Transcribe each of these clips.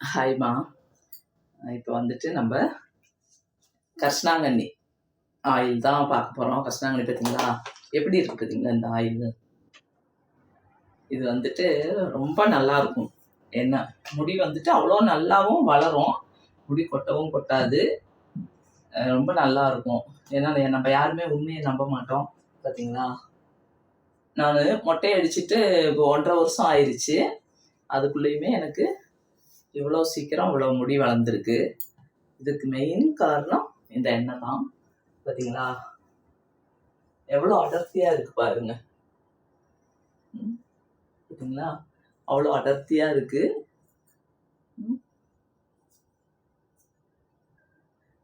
ஹாய்மா. இப்போ வந்துட்டு நம்ம கரிசலாங்கண்ணி ஆயில் தான் பார்க்க போகிறோம். கரிசலாங்கண்ணி பார்த்தீங்களா எப்படி இருக்குது பார்த்தீங்களா இந்த ஆயில். இது வந்துட்டு ரொம்ப நல்லாயிருக்கும். என்ன முடி வந்துட்டு அவ்வளோ நல்லாவும் வளரும், முடி கொட்டவும் கொட்டாது, ரொம்ப நல்லா இருக்கும். ஏன்னா நம்ம யாருமே உண்மையை நம்ப மாட்டோம். பார்த்தீங்களா, நான் மொட்டையை அடிச்சுட்டு இப்போ 1.5 வருஷம் ஆயிடுச்சு. அதுக்குள்ளேயுமே எனக்கு இவ்வளோ சீக்கிரம் இவ்வளோ முடி வளர்ந்துருக்கு. இதுக்கு மெயின் காரணம் இந்த எண்ணெய் தான். பார்த்தீங்களா எவ்வளோ அடர்த்தியாக இருக்குது பாருங்க. பார்த்தீங்களா அவ்வளோ அடர்த்தியாக இருக்குது,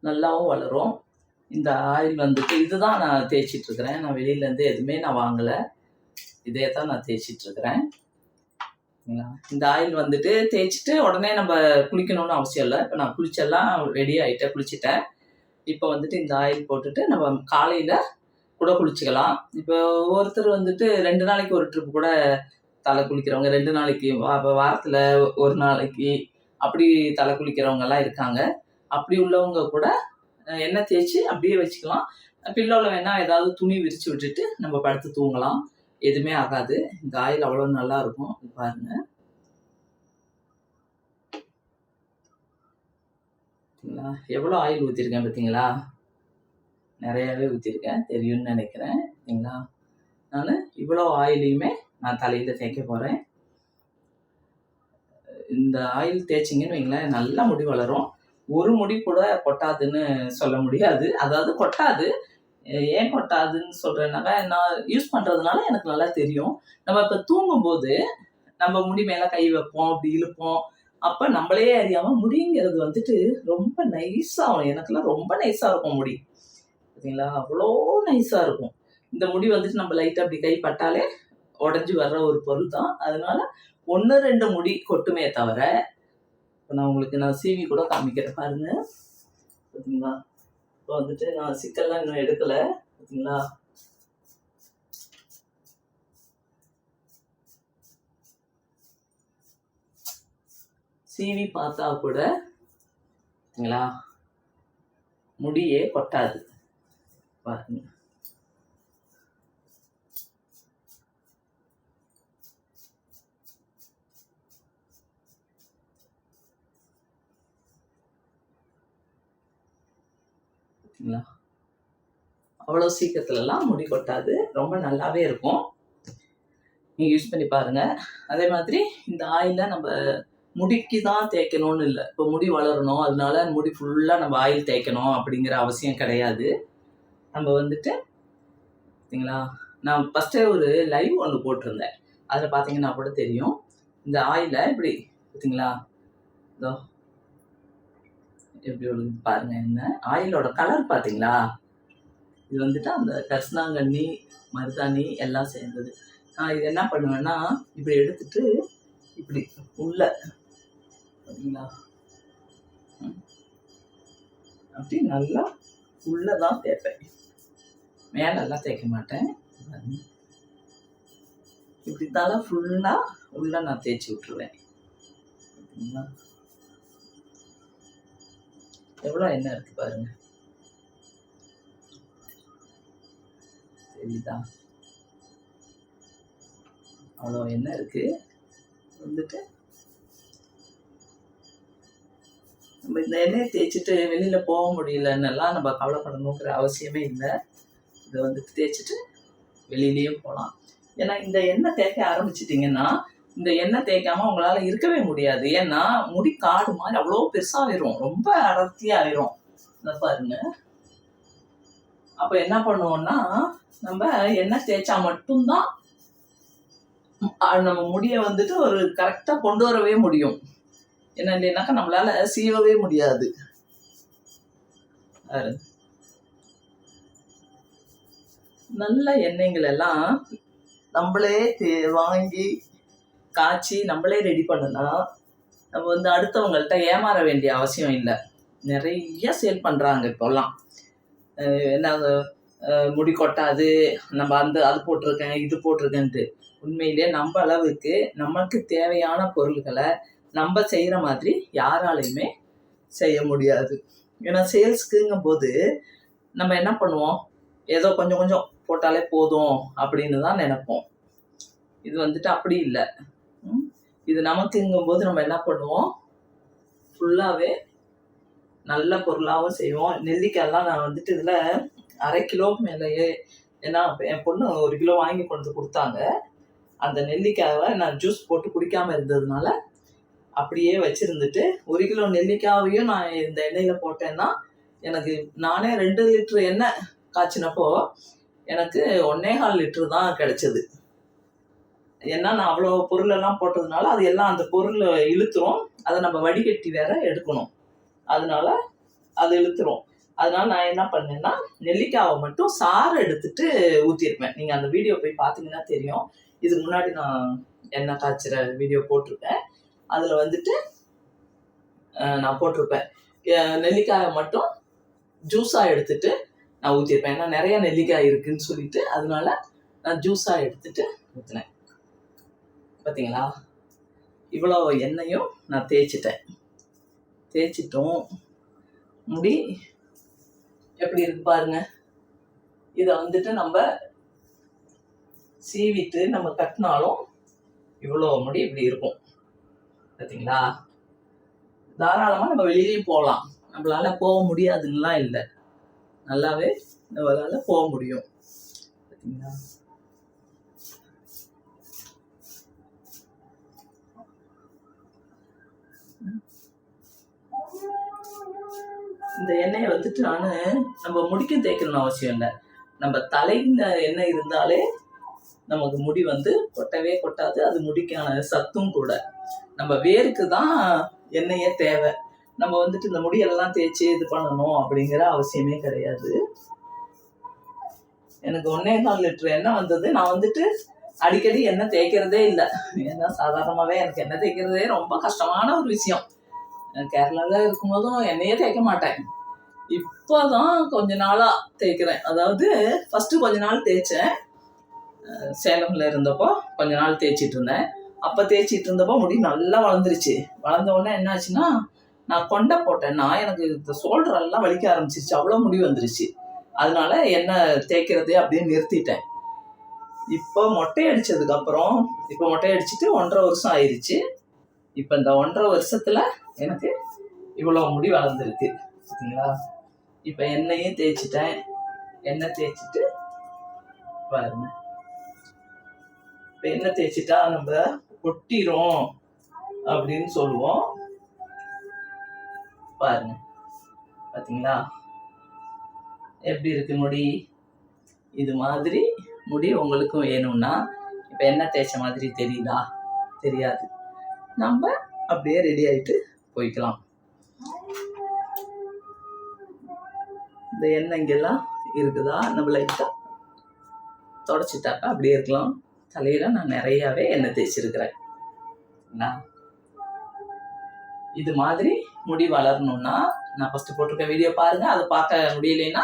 நல்லாவும் வளரும். இந்த ஆயில் வந்துட்டு இதுதான் நான் தேய்ச்சிட்ருக்கிறேன். நான் வெளியிலேருந்து எதுவுமே நான் வாங்கலை, இதே தான் நான் தேய்ச்சிட்ருக்கிறேன். இந்த ஆயில் வந்துட்டு தேய்ச்சிட்டு உடனே நம்ம குளிக்கணும்னு அவசியம் இல்லை. இப்போ நான் குளிச்செல்லாம் ரெடி ஆகிட்டேன், குளிச்சுட்டேன். இப்போ வந்துட்டு இந்த ஆயில் போட்டுட்டு நம்ம காலையில் கூட குளிச்சுக்கலாம். இப்போ ஒருத்தர் வந்துட்டு 2 நாளைக்கு ஒரு ட்ரிப் கூட தலை குளிக்கிறவங்க, 2 நாளைக்கு வாரத்தில் ஒரு நாளைக்கு அப்படி தலை குளிக்கிறவங்கெல்லாம் இருக்காங்க. அப்படி உள்ளவங்க கூட எண்ணெய் தேய்ச்சி அப்படியே வச்சுக்கலாம். பில்லோவில் வேணால் ஏதாவது துணி விரித்து விட்டுட்டு நம்ம படுத்து தூங்கலாம், எதுவுமே ஆகாது. இந்த ஆயில் அவ்வளோ நல்லா இருக்கும். பாருங்க, எவ்வளோ ஆயில் ஊற்றிருக்கேன் பார்த்தீங்களா. நிறையாவே ஊற்றிருக்கேன், தெரியும்னு நினைக்கிறேன். சரிங்களா, நான் இவ்வளோ ஆயிலையுமே நான் தலையில் தேய்க்க போகிறேன். இந்த ஆயில் தேய்ச்சிங்கன்னு வைங்களேன், நல்லா முடி வளரும். ஒரு முடி கூட கொட்டாதுன்னு சொல்ல முடியாது. அதாவது கொட்டாது. ஏன் கொட்டாதுன்னு சொல்கிறேன்னாக்கா, நான் யூஸ் பண்ணுறதுனால எனக்கு நல்லா தெரியும். நம்ம இப்போ தூங்கும்போது நம்ம முடி மேலே கை வைப்போம், அப்படி இழுப்போம். அப்போ நம்மளே அறியாமல் முடிங்கிறது வந்துட்டு ரொம்ப நைஸாகும். எனக்குலாம் ரொம்ப நைஸாக இருக்கும் முடி. பார்த்தீங்களா, அவ்வளோ நைஸாக இருக்கும். இந்த முடி வந்துட்டு நம்ம லைட்டாக அப்படி கை பட்டாலே உடஞ்சி வர்ற ஒரு பொருள் தான். அதனால 1-2 முடி கொட்டுமே தவிர, இப்போ நான் உங்களுக்கு சீவி கூட காமிக்கிறேன் பாருங்க. பார்த்தீங்களா, இப்போ வந்துட்டு நான் சிக்கல்லாம் இன்னும் எடுக்கலை. பார்த்தீங்களா, சீவி பார்த்தா கூட பார்த்தீங்களா முடியே கொட்டாது பாருங்க. பார்த்தீங்களா, அவ்வளோ சீக்கிரத்துலலாம் முடி கொட்டாது, ரொம்ப நல்லாவே இருக்கும். நீங்கள் யூஸ் பண்ணி பாருங்கள். அதே மாதிரி இந்த ஆயிலை நம்ம முடிக்கு தான் தேய்க்கணும்னு இல்லை. இப்போ முடி வளரணும் அதனால முடி ஃபுல்லாக நம்ம ஆயில் தேய்க்கணும் அப்படிங்கிற அவசியம் கிடையாது. நம்ம வந்துட்டு பார்த்தீங்களா, நான் ஃபஸ்ட்டே ஒரு லைவ் ஒன்று போட்டிருந்தேன், அதில் பார்த்தீங்கன்னா கூட தெரியும். இந்த ஆயிலை இப்படி பார்த்தீங்களா, இதோ எப்படி ஒழுங்கு பாருங்க. என்ன ஆயிலோட கலர் பார்த்தீங்களா, இது வந்துட்டு அந்த கரிசலாங்கண்ணி மருதாணி எல்லாம் சேர்ந்தது. நான் இது என்ன பண்ணுவேன்னா, இப்படி எடுத்துட்டு இப்படி உள்ள பார்த்தீங்களா அப்படி நல்லா உள்ளதான் தேய்ப்பேன், மேலெல்லாம் தேய்க்க மாட்டேன். இப்படி தலை ஃபுல்லாக உள்ள நான் தேய்ச்சி விட்டுருவேன். பார்த்தீங்களா எவ்வளோ எண்ணெய் இருக்கு பாருங்க, தெரியுதா, அவ்வளோ எண்ணெய் இருக்கு. வந்துட்டு நம்ம இந்த எண்ணெயை தேய்ச்சிட்டு வெளியில் போக முடியலன்னெல்லாம் நம்ம கவலைப்படணுங்கிற அவசியமே இல்லை. இதை வந்துட்டு தேய்ச்சிட்டு வெளியிலையும் போகலாம். ஏன்னா இந்த எண்ணெய் தேய்க்க ஆரம்பிச்சிட்டிங்கன்னா, இந்த எண்ணெய் தேய்க்காமல் உங்களால் இருக்கவே முடியாது. ஏன்னா முடி காடு மாதிரி அவ்வளோ பெருசாகிடும், ரொம்ப அடர்த்தியாகிடும். இதை பாருங்க. அப்போ என்ன பண்ணுவோம்னா, நம்ம எண்ணெய் தேய்ச்சா மட்டும்தான் நம்ம முடியை வந்துட்டு ஒரு கரெக்டாக கொண்டு வரவே முடியும். என்ன இல்லைனாக்கா நம்மளால சீவவே முடியாது. நல்ல எண்ணெய்கள் எல்லாம் நம்மளே வாங்கி காய்ச்சி நம்மளே ரெடி பண்ணுனா நம்ம வந்து அடுத்தவங்கள்ட்ட ஏமாற வேண்டிய அவசியம் இல்லை. நிறைய சேல் பண்ணுறாங்க இப்போல்லாம். என்ன முடி கொட்டாது, நம்ம அது போட்டிருக்கேன் இது போட்டிருக்கேன்ட்டு. உண்மையிலே நம்ம அளவுக்கு நமக்கு தேவையான பொருள்களை நம்ம செய்கிற மாதிரி யாராலையுமே செய்ய முடியாது. ஏன்னா சேல்ஸ்க்குங்கும் போது நம்ம என்ன பண்ணுவோம், ஏதோ கொஞ்சம் கொஞ்சம் போட்டாலே போதும் அப்படின்னு தான் நினைப்போம். இது வந்துட்டு அப்படி இல்லை. இது நமக்குங்கும்போது நம்ம என்ன பண்ணுவோம், ஃபுல்லாகவே நல்ல பொருளாகவும் செய்வோம். நெல்லிக்காயெல்லாம் நான் வந்துட்டு இதில் 1/2 கிலோவுக்கு மேலேயே, ஏன்னா என் பொண்ணு 1 கிலோ வாங்கி கொண்டு கொடுத்தாங்க. அந்த நெல்லிக்காயை நான் ஜூஸ் போட்டு குடிக்காமல் இருந்ததுனால அப்படியே வச்சுருந்துட்டு 1 கிலோ நெல்லிக்காயையும் நான் இந்த எண்ணெயில் போட்டேன்னா எனக்கு நானே 2 லிட்டர் எண்ணெய் காய்ச்சினப்போ எனக்கு 1.25 லிட்டர் தான் கிடைச்சது. ஏன்னா நான் அவ்வளோ பொருளெல்லாம் போட்டதுனால அது எல்லாம் அந்த பொருள் இழுத்துரும். அதை நம்ம வடிகட்டி வேற எடுக்கணும், அதனால அது இழுத்துரும். அதனால நான் என்ன பண்ணேன்னா நெல்லிக்காவை மட்டும் சாறு எடுத்துட்டு ஊற்றிருப்பேன். நீங்கள் அந்த வீடியோ போய் பார்த்தீங்கன்னா தெரியும். இதுக்கு முன்னாடி நான் எண்ணெய் காய்ச்சிற வீடியோ போட்டிருப்பேன். அதில் வந்துட்டு நான் போட்டிருப்பேன். நெல்லிக்காயை மட்டும் ஜூஸாக எடுத்துட்டு நான் ஊற்றிருப்பேன். ஏன்னா நிறைய நெல்லிக்காய் இருக்குன்னு சொல்லிட்டு அதனால நான் ஜூஸாக எடுத்துட்டு ஊற்றினேன். பார்த்தீங்களா, இவ்வளோ எண்ணெயும் நான் தேய்ச்சிட்டோம். முடி எப்படி இருக்கு பாருங்க. இதை வந்துட்டு நம்ம சீவிட்டு நம்ம கட்டினாலும் இவ்வளோ முடி இப்படி இருக்கும். பார்த்தீங்களா, தாராளமாக நம்ம வெளியிலையும் போகலாம். நம்மளால போக முடியாதுன்னெலாம் இல்லை, நல்லாவே நம்மளால போக முடியும். பார்த்தீங்களா, இந்த எண்ணெயை வந்துட்டு நம்ம முடிக்கும் தேய்க்கணும்னு அவசியம் இல்லை. நம்ம தலையில் எண்ணெய் இருந்தாலே நமக்கு முடி வந்து கொட்டவே கொட்டாது. அது முடிக்கான சத்தும் கூட. நம்ம வேருக்கு தான் எண்ணெயே தேவை. நம்ம வந்துட்டு இந்த முடியெல்லாம் தேய்ச்சி இது பண்ணணும் அப்படிங்கிற அவசியமே கிடையாது. எனக்கு 1.25 லிட்டர் எண்ணெய் வந்தது. நான் வந்துட்டு அடிக்கடி எண்ணெய் தேய்க்கிறதே இல்லை. ஏன்னா சாதாரணமாகவே எனக்கு எண்ணெய் தேய்க்கிறதே ரொம்ப கஷ்டமான ஒரு விஷயம். கேரளாவில் இருக்கும்போதும் எண்ணெயே தேய்க்க மாட்டேன். இப்போதான் கொஞ்ச நாளாக தேய்க்கிறேன். அதாவது ஃபஸ்ட்டு கொஞ்ச நாள் தேய்ச்சேன். சேலமில் இருந்தப்போ கொஞ்ச நாள் தேய்ச்சிட்டு இருந்தேன். அப்போ தேய்ச்சிட்டு இருந்தப்போ முடி நல்லா வளர்ந்துருச்சு. வளர்ந்த உடனே என்னாச்சுன்னா நான் கொண்டை போட்டேன்னா எனக்கு இந்த ஷோல்டரெல்லாம் வலிக்க ஆரம்பிச்சிருச்சு. அவ்வளோ முடி வந்துருச்சு. அதனால எண்ணெய் தேய்க்கிறதே அப்படியே நிறுத்திட்டேன். இப்போ மொட்டை அடித்ததுக்கப்புறம், இப்போ மொட்டை அடிச்சுட்டு 1.5 வருஷம் ஆயிடுச்சு. இப்போ இந்த 1.5 வருஷத்தில் எனக்கு இவ்வளோ முடி வளர்ந்துருக்கு. பார்த்தீங்களா, இப்போ எண்ணெயும் தேய்ச்சிட்டேன். எண்ணெய் தேய்ச்சிட்டு பாருங்க, இப்போ எண்ணெய் தேய்ச்சிட்டா நம்ம கொட்டிரும் அப்படின்னு சொல்லுவோம். பாருங்க, பார்த்தீங்களா எப்படி இருக்கு முடி. இது மாதிரி முடி உங்களுக்கும் வேணும்னா இப்போ எண்ணெய் தேய்ச்ச மாதிரி தெரியுதா? தெரியாது. நம்ம அப்படியே ரெடி ஆகிட்டு போய்க்கலாம். இந்த எண்ணெய் இங்கெல்லாம் இருக்குதா, நம்ம லைட்டாக தொடச்சிட்டாக்கா அப்படியே இருக்கலாம். தலையில் நான் நிறையாவே எண்ணெய் தேய்ச்சிருக்கிறேன். இது மாதிரி முடி வளரணும்னா நான் ஃபஸ்ட்டு போட்டிருக்க வீடியோ பாருங்கள். அதை பார்க்க முடியலைன்னா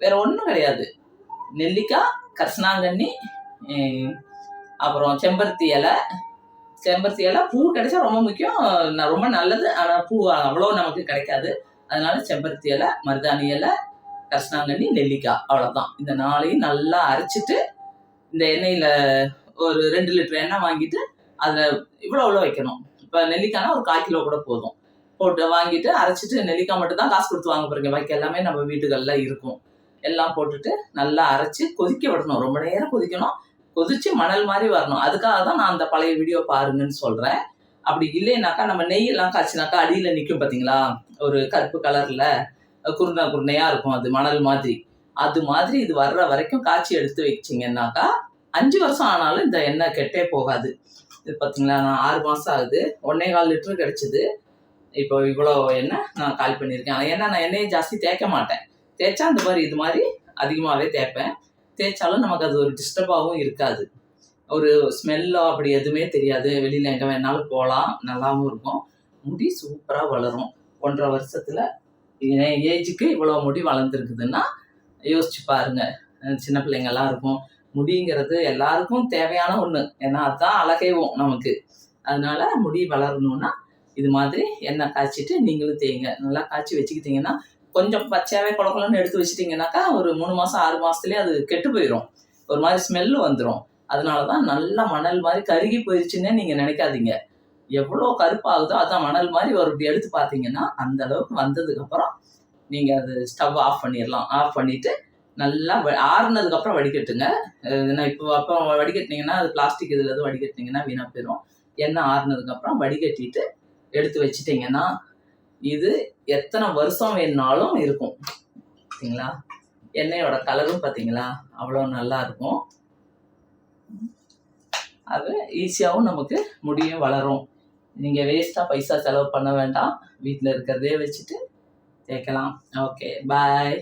வேறு ஒன்றும் கிடையாது. நெல்லிக்காய், கரிசனாங்கண்ணி, அப்புறம் செம்பருத்தி இலை பூ கிடைச்சா ரொம்ப முக்கியம், ரொம்ப நல்லது. ஆனால் பூ அவ்வளோ நமக்கு கிடைக்காது. அதனால செம்பருத்தி இலை, மருதாணி இலை, கரிசனாங்கண்ணி, நெல்லிக்காய், அவ்வளோதான். இந்த 4ஐயும் நல்லா அரைச்சிட்டு இந்த எண்ணெயில் ஒரு 2 லிட்டர் எண்ணெய் வாங்கிட்டு அதில் இவ்வளோ வைக்கணும். இப்போ நெல்லிக்காய்னா ஒரு 1/4 கிலோ கூட போதும். போட்டு வாங்கிட்டு அரைச்சிட்டு, நெல்லிக்காய் மட்டும் தான் காசு கொடுத்து வாங்க போகிறீங்க, பாக்கி எல்லாமே நம்ம வீட்டுகளில் இருக்கும். எல்லாம் போட்டுட்டு நல்லா அரைச்சி கொதிக்க விடணும். ரொம்ப நேரம் கொதிக்கணும். கொதிச்சு மணல் மாதிரி வரணும். அதுக்காக தான் நான் அந்த பழைய வீடியோ பாருங்கன்னு சொல்கிறேன். அப்படி இல்லைனாக்கா நம்ம நெய்யெல்லாம் காய்ச்சினாக்கா அடியில் நிற்கும் பார்த்தீங்களா, ஒரு கருப்பு கலரில் குருணையாக இருக்கும். அது மணல் மாதிரி. அது மாதிரி இது வர்ற வரைக்கும் காய்ச்சி எடுத்து வச்சிங்கன்னாக்கா 5 வருஷம் ஆனாலும் இந்த எண்ணெய் கெட்டே போகாது. இது பார்த்தீங்களா, நான் 6 மாதம் ஆகுது. 1.25 லிட்டர் கிடச்சிது. இப்போ இவ்வளோ எண்ணெய் நான் காலி பண்ணியிருக்கேன். ஏன்னா நான் எண்ணெயை ஜாஸ்தி தேய்க்க மாட்டேன். தேய்ச்சா இந்த மாதிரி இது மாதிரி அதிகமாகவே தேய்ப்பேன். தேய்ச்சாலும் நமக்கு அது ஒரு டிஸ்டர்பாகவும் இருக்காது. ஒரு ஸ்மெல்லோ அப்படி எதுவுமே தெரியாது. வெளியில் எங்கே வேணாலும் போகலாம், நல்லாவும் இருக்கும். முடி சூப்பராக வளரும். 1.5 வருஷத்தில் என் ஏஜுக்கு இவ்வளோ முடி வளர்ந்துருக்குதுன்னா யோசிச்சு பாருங்க. சின்ன பிள்ளைங்கள்லாம் இருக்கும். முடிங்கிறது எல்லாருக்கும் தேவையான ஒன்று. ஏன்னா அதுதான் அழகைவும் நமக்கு. அதனால முடி வளரணும்னா இது மாதிரி எண்ணெய் காய்ச்சிட்டு நீங்களும் தேய்ங்க. நல்லா காய்ச்சி வச்சுக்கிட்டிங்கன்னா கொஞ்சம் பச்சையாகவே குழக்குலன்னு எடுத்து வச்சிட்டிங்கனாக்கா ஒரு 3 மாதம் 6 மாதத்துலேயே அது கெட்டு போயிடும். ஒரு மாதிரி ஸ்மெல்லு வந்துடும். அதனால தான் நல்லா மணல் மாதிரி கருகி போயிடுச்சுன்னே நீங்கள் நினைக்காதீங்க. எவ்வளோ கருப்பாகுதோ அதான் மணல் மாதிரி ஒரு இப்படி எடுத்து பார்த்தீங்கன்னா அந்த அளவுக்கு வந்ததுக்கப்புறம் நீங்கள் அது ஸ்டவ் ஆஃப் பண்ணிடலாம். ஆஃப் பண்ணிவிட்டு நல்லா ஆறுனதுக்கப்புறம் வடிகட்டுங்க. நான் இப்போ அப்புறம் வடிகட்டினீங்கன்னா அது பிளாஸ்டிக் இதில் எதுவும் வடிகட்டினீங்கன்னா வீணாக போயிடும். எண்ணெய் ஆறுனதுக்கப்புறம் வடிகட்டிட்டு எடுத்து வச்சிட்டிங்கன்னா இது எத்தனை வருஷம் வேணுனாலும் இருக்கும். பார்த்தீங்களா? எண்ணெயோட கலரும் பார்த்தீங்களா அவ்வளோ நல்லா இருக்கும். அது ஈஸியாகவும் நமக்கு முடியும் வளரும். நீங்கள் வேஸ்ட்டாக பைசா செலவு பண்ண வேண்டாம். வீட்டில் இருக்கிறதே வச்சுட்டு தேய்க்கலாம். ஓகே, பாய்.